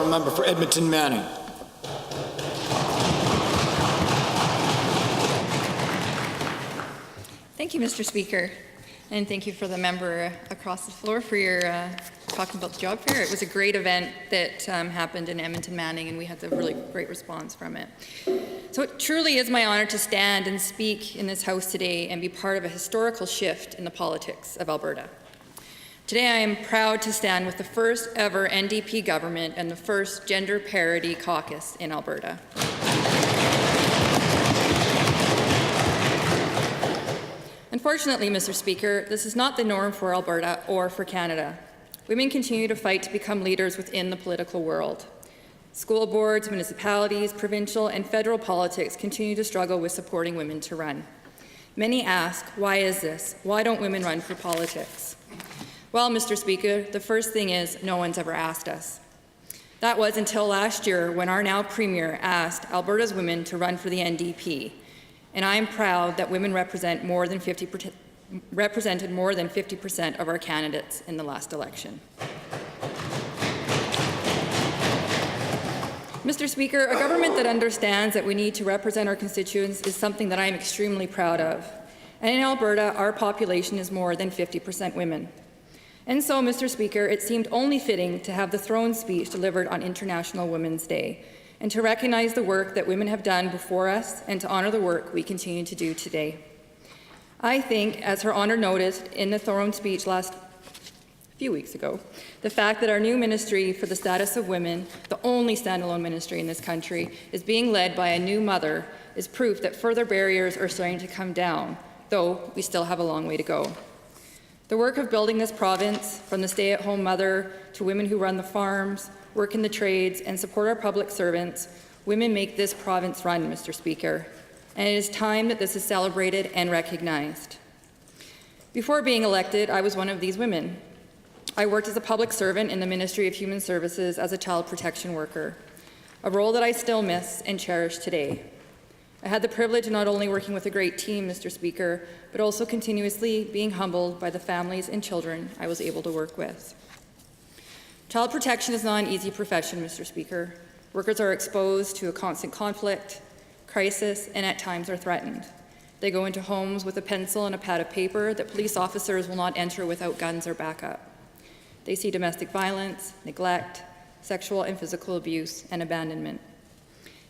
Honourable Member for Edmonton Manning. Thank you, Mr. Speaker, and thank you for the member across the floor for your talking about the job fair. It was a great event that happened in Edmonton Manning, and we had a really great response from it. So it truly is my honour to stand and speak in this House today and be part of a historical shift in the politics of Alberta. Today I am proud to stand with the first ever NDP government and the first gender parity caucus in Alberta. Unfortunately, Mr. Speaker, this is not the norm for Alberta or for Canada. Women continue to fight to become leaders within the political world. School boards, municipalities, provincial and federal politics continue to struggle with supporting women to run. Many ask, why is this? Why don't women run for politics? Well, Mr. Speaker, the first thing is no one's ever asked us. That was until last year when our now Premier asked Alberta's women to run for the NDP. And I am proud that women represented more than 50% of our candidates in the last election. Mr. Speaker, a government that understands that we need to represent our constituents is something that I am extremely proud of. And in Alberta, our population is more than 50% women. And so, Mr. Speaker, it seemed only fitting to have the throne speech delivered on International Women's Day, and to recognize the work that women have done before us and to honour the work we continue to do today. I think, as her honour noted in the throne speech a few weeks ago, the fact that our new Ministry for the Status of Women, the only standalone ministry in this country, is being led by a new mother is proof that further barriers are starting to come down, though we still have a long way to go. The work of building this province, from the stay-at-home mother to women who run the farms, work in the trades, and support our public servants, women make this province run, Mr. Speaker, and it is time that this is celebrated and recognized. Before being elected, I was one of these women. I worked as a public servant in the Ministry of Human Services as a child protection worker, a role that I still miss and cherish today. I had the privilege of not only working with a great team, Mr. Speaker, but also continuously being humbled by the families and children I was able to work with. Child protection is not an easy profession, Mr. Speaker. Workers are exposed to a constant conflict, crisis, and at times are threatened. They go into homes with a pencil and a pad of paper that police officers will not enter without guns or backup. They see domestic violence, neglect, sexual and physical abuse, and abandonment.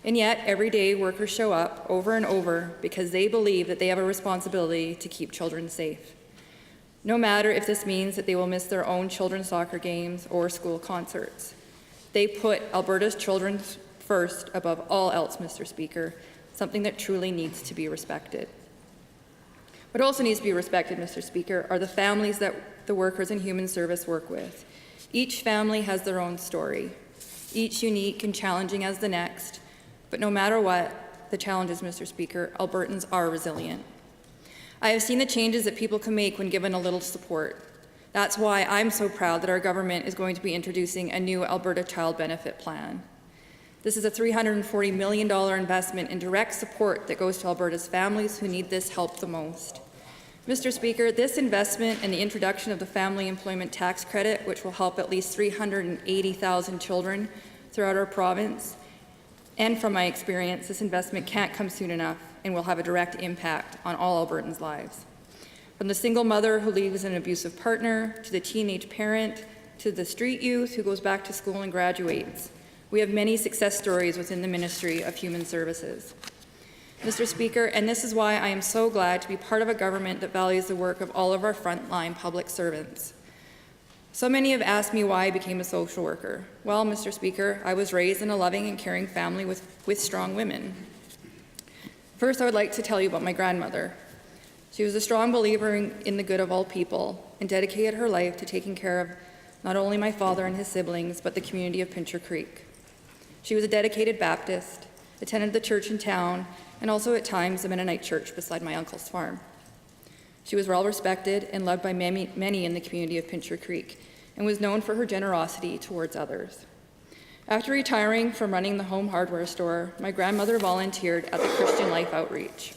And yet, every day, workers show up over and over because they believe that they have a responsibility to keep children safe. No matter if this means that they will miss their own children's soccer games or school concerts. They put Alberta's children first above all else, Mr. Speaker, something that truly needs to be respected. What also needs to be respected, Mr. Speaker, are the families that the workers in human service work with. Each family has their own story, each unique and challenging as the next, but no matter what the challenges, Mr. Speaker, Albertans are resilient. I have seen the changes that people can make when given a little support. That's why I'm so proud that our government is going to be introducing a new Alberta Child Benefit Plan. This is a $340 million investment in direct support that goes to Alberta's families who need this help the most. Mr. Speaker, this investment and the introduction of the Family Employment Tax Credit, which will help at least 380,000 children throughout our province, and from my experience, this investment can't come soon enough and will have a direct impact on all Albertans' lives. From the single mother who leaves an abusive partner, to the teenage parent, to the street youth who goes back to school and graduates, we have many success stories within the Ministry of Human Services. Mr. Speaker, and this is why I am so glad to be part of a government that values the work of all of our frontline public servants. So many have asked me why I became a social worker. Well, Mr. Speaker, I was raised in a loving and caring family with strong women. First, I would like to tell you about my grandmother. She was a strong believer in the good of all people and dedicated her life to taking care of not only my father and his siblings, but the community of Pincher Creek. She was a dedicated Baptist, attended the church in town, and also at times a Mennonite church beside my uncle's farm. She was well respected and loved by many in the community of Pincher Creek, and was known for her generosity towards others. After retiring from running the home hardware store, my grandmother volunteered at the Christian Life Outreach.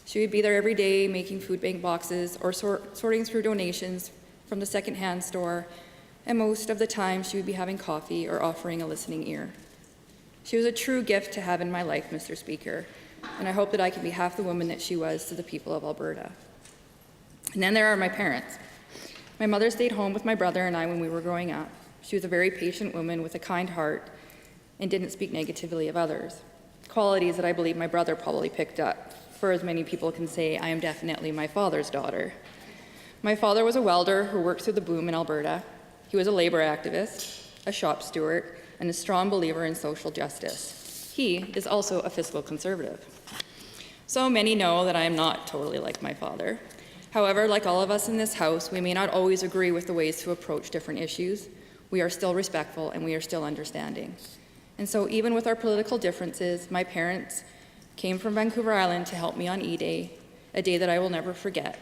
She would be there every day making food bank boxes or sorting through donations from the secondhand store and most of the time she would be having coffee or offering a listening ear. She was a true gift to have in my life, Mr. Speaker, and I hope that I can be half the woman that she was to the people of Alberta. And then there are my parents. My mother stayed home with my brother and I when we were growing up. She was a very patient woman with a kind heart and didn't speak negatively of others, qualities that I believe my brother probably picked up. For as many people can say, I am definitely my father's daughter. My father was a welder who worked through the boom in Alberta. He was a labor activist, a shop steward, and a strong believer in social justice. He is also a fiscal conservative. So many know that I am not totally like my father. However, like all of us in this House, we may not always agree with the ways to approach different issues. We are still respectful and we are still understanding. And so even with our political differences, my parents came from Vancouver Island to help me on E-Day, a day that I will never forget.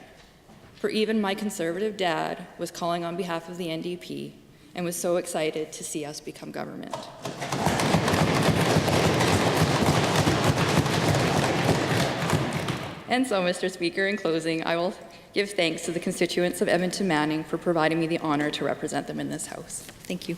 For even my conservative dad was calling on behalf of the NDP and was so excited to see us become government. And so, Mr. Speaker, in closing, I will give thanks to the constituents of Edmonton Manning for providing me the honor to represent them in this House. Thank you.